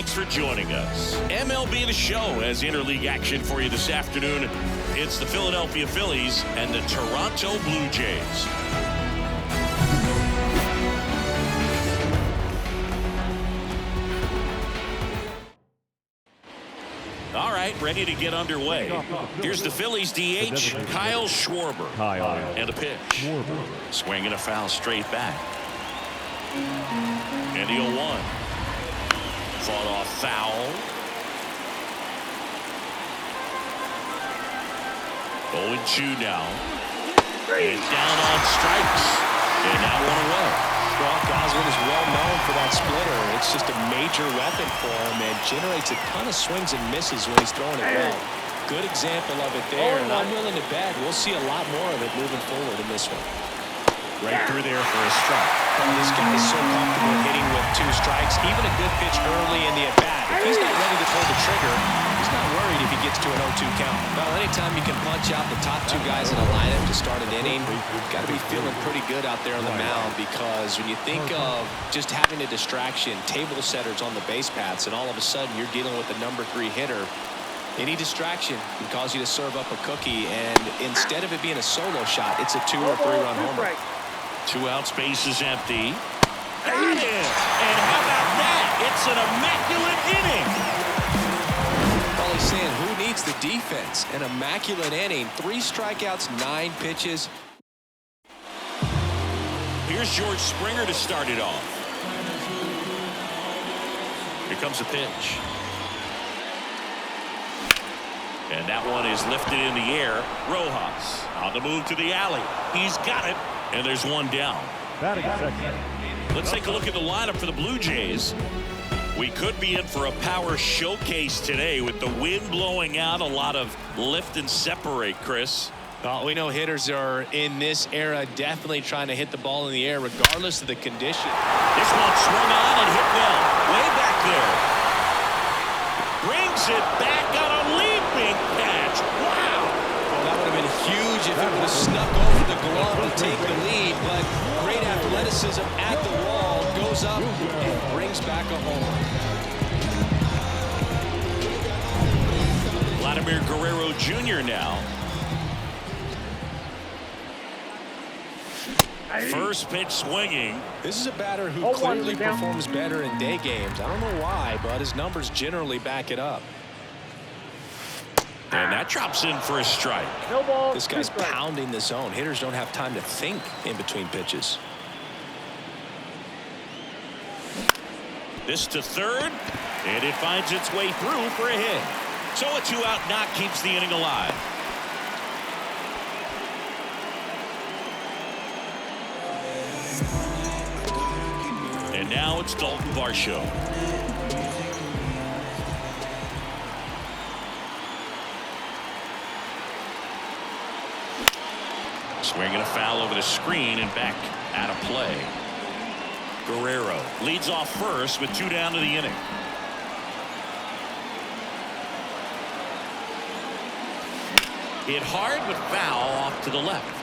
Thanks for joining us. MLB The Show has interleague action for you this afternoon. It's the Philadelphia Phillies and the Toronto Blue Jays. All right, ready to get underway. Here's the Phillies DH, Kyle Schwarber. And a pitch. Swing and a foul straight back. And the 0-1. Fought off foul. 0-2 now. And down on strikes. And now 1 away. Well, Goswin is well known for that splitter. It's just a major weapon for him and generates a ton of swings and misses when he's throwing it well. Good example of it there, and I'm willing to bet we'll see a lot more of it moving forward in this one. Right through there for a strike. Well, this guy is so comfortable hitting with 2 strikes, even a good pitch early in the at-bat. If he's not ready to pull the trigger, he's not worried if he gets to an 0-2 count. Well, anytime you can punch out the top 2 guys in a lineup to start an inning, you've got to be feeling pretty good out there on the mound, because when you think of just having a distraction, table setters on the base paths, and all of a sudden you're dealing with the number 3 hitter, any distraction can cause you to serve up a cookie, and instead of it being a solo shot, it's a 2 or 3 run homer. 2 out, space is empty. Got it! And how about that? It's an immaculate inning. Well, he's saying, who needs the defense? An immaculate inning. 3 strikeouts, 9 pitches. Here's George Springer to start it off. Here comes a pitch. And that one is lifted in the air. Rojas on the move to the alley. He's got it. And there's 1 down. Let's take a look at the lineup for the Blue Jays. We could be in for a power showcase today with the wind blowing out, a lot of lift and separate, Chris. Well, we know hitters are in this era definitely trying to hit the ball in the air regardless of the condition. This one swung on and hit well. Way back there. Brings it back on a leaping catch. Wow. Well, that would have been huge if it would have snuck over the glove to take the lead, but great athleticism at the wall, goes up and brings back a home. Vladimir Guerrero Jr. now. First pitch swinging. This is a batter who clearly performs better in day games. I don't know why, but his numbers generally back it up. And that drops in for a strike. No ball. This guy's pounding the zone. Hitters don't have time to think in between pitches. This to third, and it finds its way through for a hit. So a 2-out knock keeps the inning alive. And now it's Dalton Varsho. Swinging a foul over the screen and back out of play. Guerrero leads off first with 2 down to the inning. Hit hard with foul off to the left.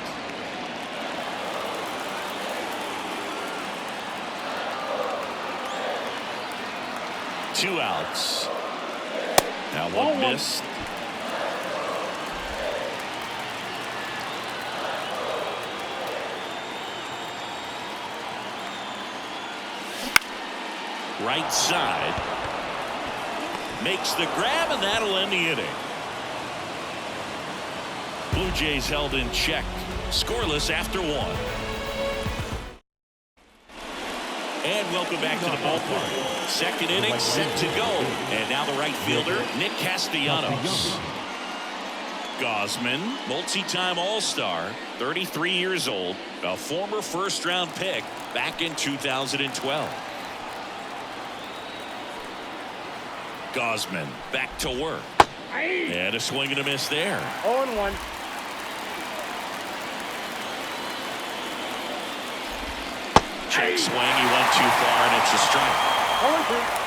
Two outs. Now 1 missed. Right side. Makes the grab, and that'll end the inning. Blue Jays held in check. Scoreless after 1. And welcome back to the ballpark. Second inning set to go. And now the right fielder, Nick Castellanos. Gausman, multi-time All-Star, 33 years old, a former first-round pick back in 2012. Gausman back to work. And a swing and a miss there. 0-1. Check swing, he went too far, and it's a strike. 0-2.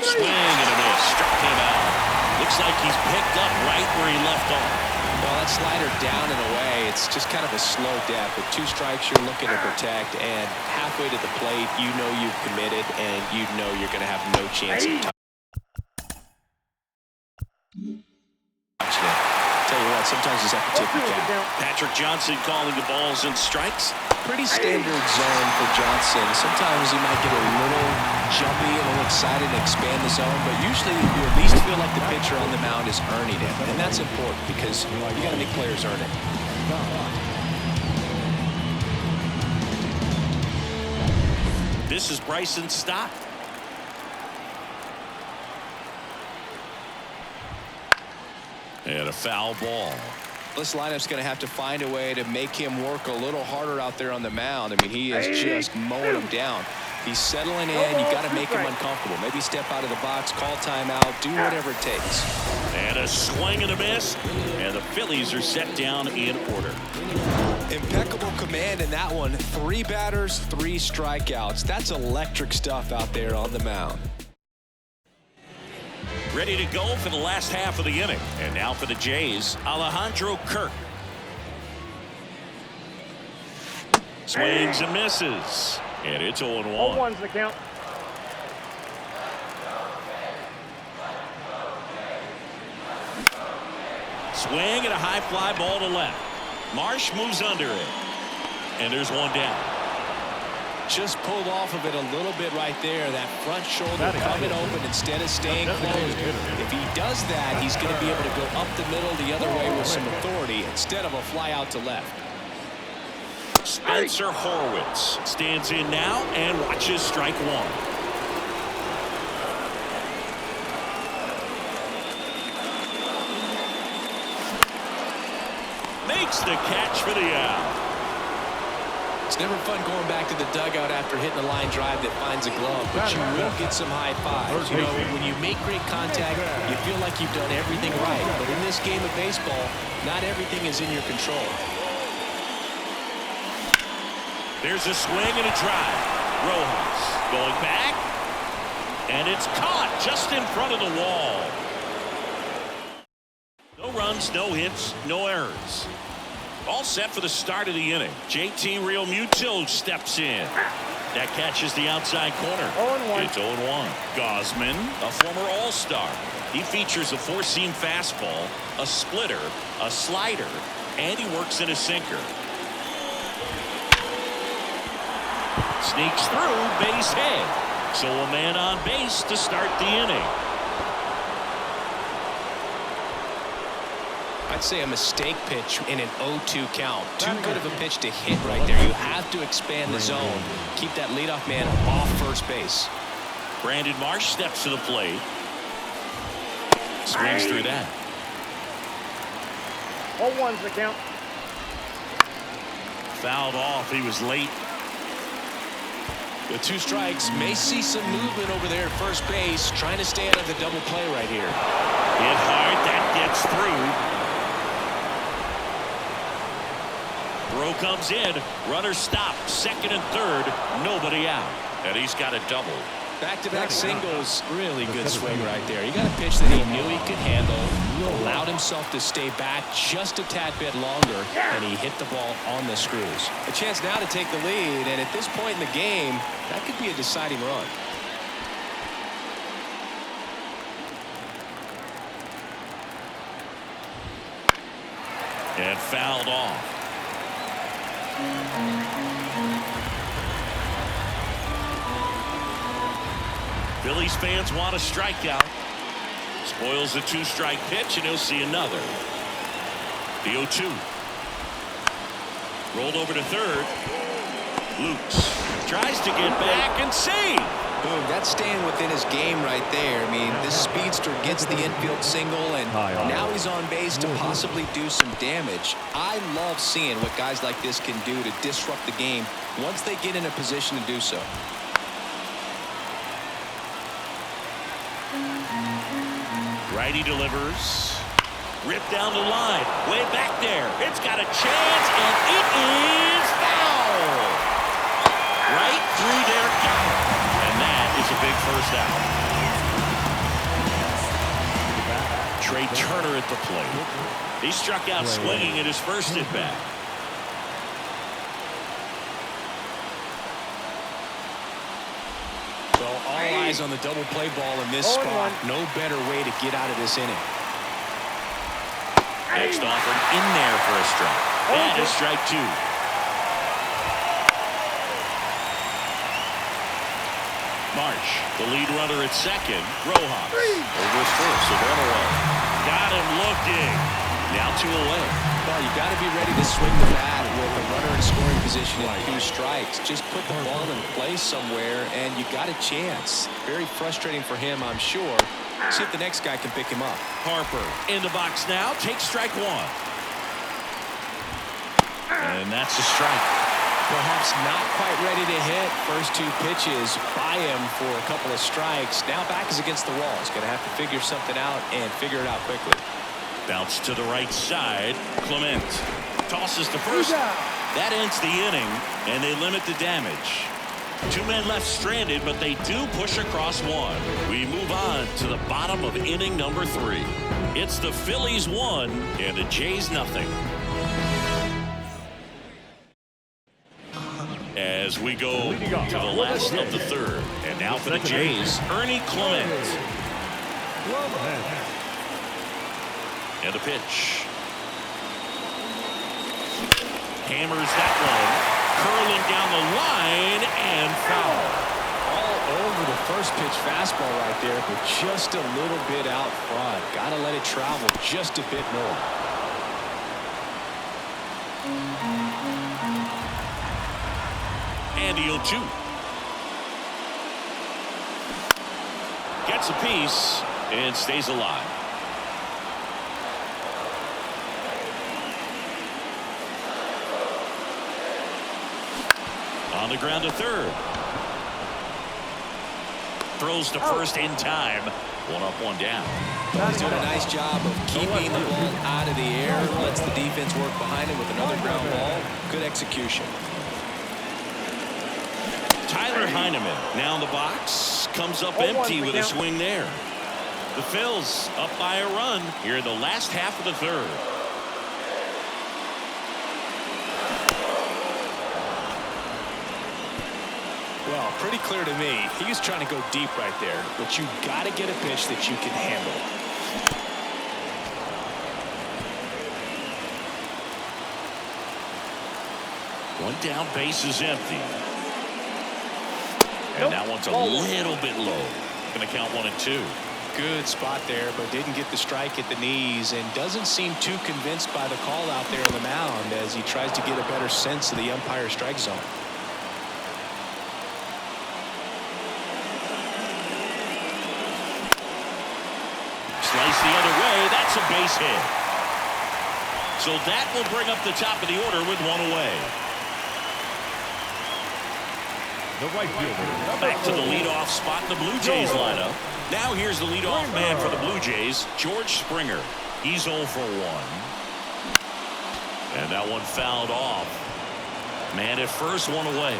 Swing and a miss. Struck him out. Looks looks like he's picked up right where he left off. Well, that slider down and away, it's just kind of a slow death. With 2 strikes, you're looking to protect, and halfway to the plate, you know you've committed, and you know you're going to have no chance of touching it. Tell you what, sometimes you just have to tip your cap. Patrick Johnson calling the balls and strikes. Pretty standard zone for Johnson. Sometimes he might get a little jumpy, a little excited and expand the zone, but usually you at least feel like the pitcher on the mound is earning it, and that's important because you got to make players earn it. This is Bryson Stott. And a foul ball. This lineup's going to have to find a way to make him work a little harder out there on the mound. I mean, he is just mowing him down. He's settling in. You got to make him uncomfortable. Maybe step out of the box, call timeout, do whatever it takes. And a swing and a miss. And the Phillies are set down in order. Impeccable command in that one. 3 batters, 3 strikeouts. That's electric stuff out there on the mound. Ready to go for the last half of the inning. And now for the Jays, Alejandro Kirk. Swings and misses. And it's 0-1. 0-1's the count. Swing and a high fly ball to left. Marsh moves under it. And there's 1 down. Just pulled off of it a little bit right there. That front shoulder coming open instead of staying closed. If he does that, he's going to be able to go up the middle the other way with some authority instead of a fly out to left. Spencer Horwitz stands in now and watches strike 1. Makes the catch for the out. It's never fun going back to the dugout after hitting a line drive that finds a glove, but you will get some high fives. You know, when you make great contact, you feel like you've done everything right. But in this game of baseball, not everything is in your control. There's a swing and a drive. Rojas going back, and it's caught just in front of the wall. No runs, no hits, no errors. All set for the start of the inning. JT Realmuto steps in. That catches the outside corner. 0-1. It's 0-1. Gosman, a former All-Star. He features a 4-seam fastball, a splitter, a slider, and he works in a sinker. Sneaks through, base hit. So a man on base to start the inning. I'd say a mistake pitch in an 0-2 count. Too good of a pitch to hit right there. You have to expand the zone. Keep that leadoff man off first base. Brandon Marsh steps to the plate. Swings through that. 0-1's the count. Fouled off. He was late. With 2 strikes, may see some movement over there at first base, trying to stay out of the double play right here. Hit hard. That gets through. Throw comes in. Runner stopped. Second and third. Nobody out. And he's got a double. Back-to-back singles. Really good swing right there. He got a pitch that he knew he could handle. Allowed himself to stay back just a tad bit longer. And he hit the ball on the screws. A chance now to take the lead. And at this point in the game, that could be a deciding run. And fouled off. Phillies fans want a strikeout. Spoils the 2-strike pitch, and he'll see another. The 0-2. Rolled over to third. Lukes tries to get back and save. Boom, that's staying within his game right there. I mean, this speedster gets the infield single, and now he's on base to possibly do some damage. I love seeing what guys like this can do to disrupt the game once they get in a position to do so. Righty delivers. Ripped down the line. Way back there. It's got a chance, and it is foul. Right through their count. And that is a big first out. Trey Turner at the plate. He struck out swinging at his first at bat. Well, all eyes on the double play ball in this spot. No better way to get out of this inning. Next offering in there for a strike. That is strike 2. Marsh, the lead runner at second. Rojas over his first, so run away. Got him looking. Now 2 away. Well, you got to be ready to swing the bat with a runner in scoring position and 2 strikes. Just put the ball in place somewhere, and you got a chance. Very frustrating for him, I'm sure. See if the next guy can pick him up. Harper in the box now. Takes strike 1. And that's a strike. Perhaps not quite ready to hit. First 2 pitches by him for a couple of strikes. Now back is against the wall. He's going to have to figure something out and figure it out quickly. Bounce to the right side. Clement tosses to first. That ends the inning, and they limit the damage. 2 men left stranded, but they do push across 1. We move on to the bottom of inning number 3. It's the Phillies 1 and the Jays nothing. As we go to the last of the 3rd, and now for the Jays, Ernie Clement. And the pitch. Hammers that one. Curling down the line and foul. All over the first pitch fastball right there, but just a little bit out front. Got to let it travel just a bit more. And the 0-2. Gets a piece and stays alive. On the ground to third. Throws to first in time. 1 up, 1 down. He's doing a nice job of keeping the ball out of the air. Lets the defense work behind him with another ground ball. Good execution. Tyler Heineman now in the box. Comes up empty with a swing there. The Phils up by a run here in the last half of the 3rd. Well, pretty clear to me. He was trying to go deep right there, but you got to get a pitch that you can handle. One down, base is empty. And that one's a little bit low. Going to count 1 and 2. Good spot there, but didn't get the strike at the knees and doesn't seem too convinced by the call out there on the mound as he tries to get a better sense of the umpire strike zone. Slice the other way. That's a base hit. So that will bring up the top of the order with 1 away. The right fielder. Back to the leadoff spot in the Blue Jays lineup. Now here's the leadoff man for the Blue Jays, George Springer. He's 0 for 1. And that one fouled off. Man at first, 1 away.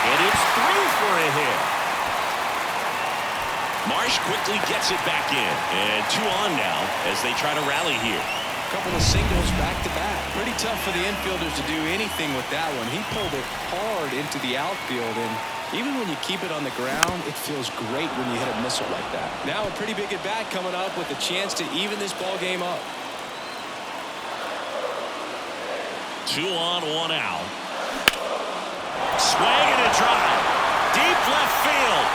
And it's through for a hit. Marsh quickly gets it back in. And 2 on now as they try to rally here. Couple of singles back-to-back. Pretty tough for the infielders to do anything with that one. He pulled it hard into the outfield, and even when you keep it on the ground, it feels great when you hit a missile like that. Now a pretty big at-bat coming up with a chance to even this ball game up. 2 on, 1 out. Swing and a drive. Deep left field.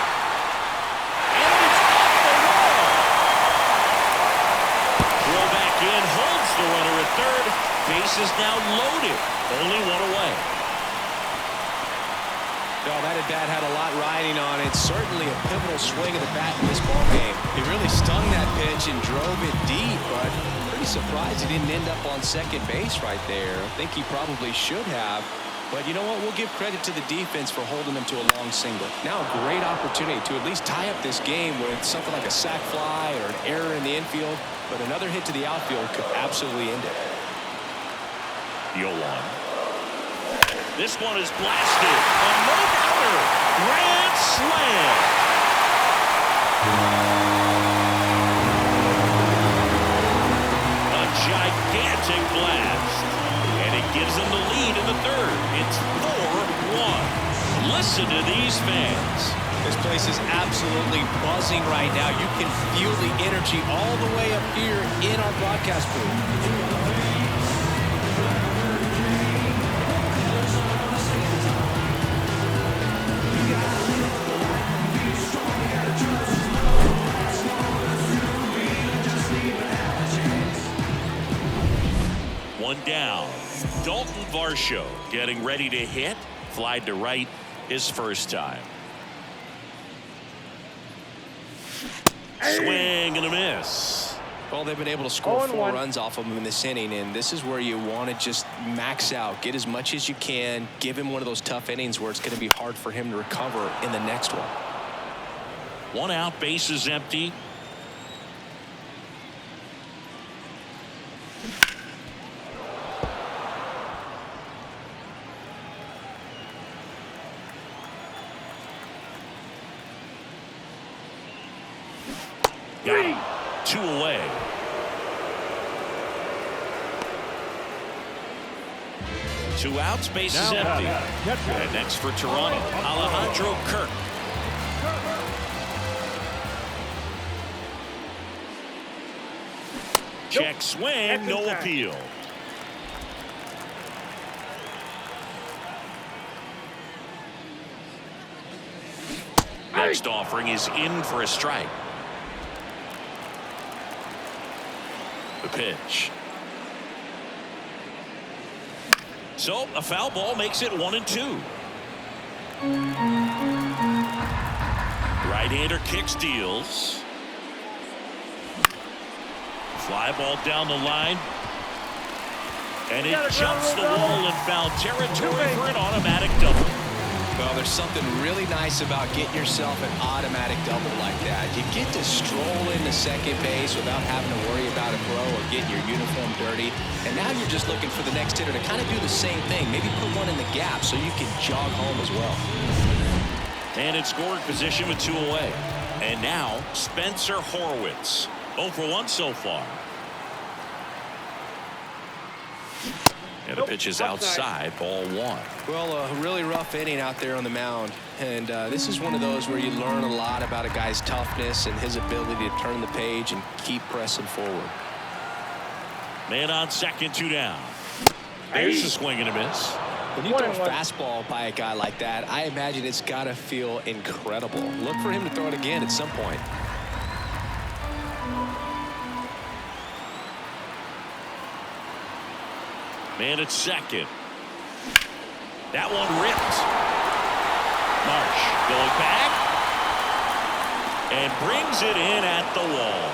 And it's off the wall. Throw back in, holds the runner at third. Base is now loaded. Only 1 away. Well, that at-bat had a lot riding on it. Certainly a pivotal swing of the bat in this ball game. He really stung that pitch and drove it deep, but pretty surprised he didn't end up on second base right there. I think he probably should have. But you know what? We'll give credit to the defense for holding him to a long single. Now a great opportunity to at least tie up this game with something like a sac fly or an error in the infield. But another hit to the outfield could absolutely end it. The 0-1. This one is blasted. A no-doubter. Grand slam. A gigantic blast. And it gives them the lead in the third. It's 4-1. Listen to these fans. This place is absolutely buzzing right now. You can feel the energy all the way up here in our broadcast booth. 1 down. Dalton Varsho getting ready to hit. Fly to right his first time. Swing and a miss. Well, they've been able to score 4 runs off of him in this inning, and this is where you want to just max out, get as much as you can, give him one of those tough innings where it's going to be hard for him to recover in the next one. 1 out, bases empty. Got him. 2 away. Two outs, bases empty. And next for Toronto, Alejandro Kirk. Check swing, no appeal. Next offering is in for a strike. The pitch. So a foul ball makes it 1-2. Right-hander kicks, deals. Fly ball down the line. And it jumps the wall in foul territory for an automatic double. Well, there's something really nice about getting yourself an automatic double like that. You get to stroll into second base without having to worry about a throw or getting your uniform dirty. And now you're just looking for the next hitter to kind of do the same thing. Maybe put one in the gap so you can jog home as well. And in scoring position with 2 away. And now Spencer Horwitz. 0 for 1 so far. And the pitch is outside, ball 1. Well, a really rough inning out there on the mound. And this is one of those where you learn a lot about a guy's toughness and his ability to turn the page and keep pressing forward. Man on second, 2 down. There's a swing and a miss. When you throw a fastball by a guy like that, I imagine it's got to feel incredible. Look for him to throw it again at some point. Man at second. That one ripped. Marsh going back and brings it in at the wall.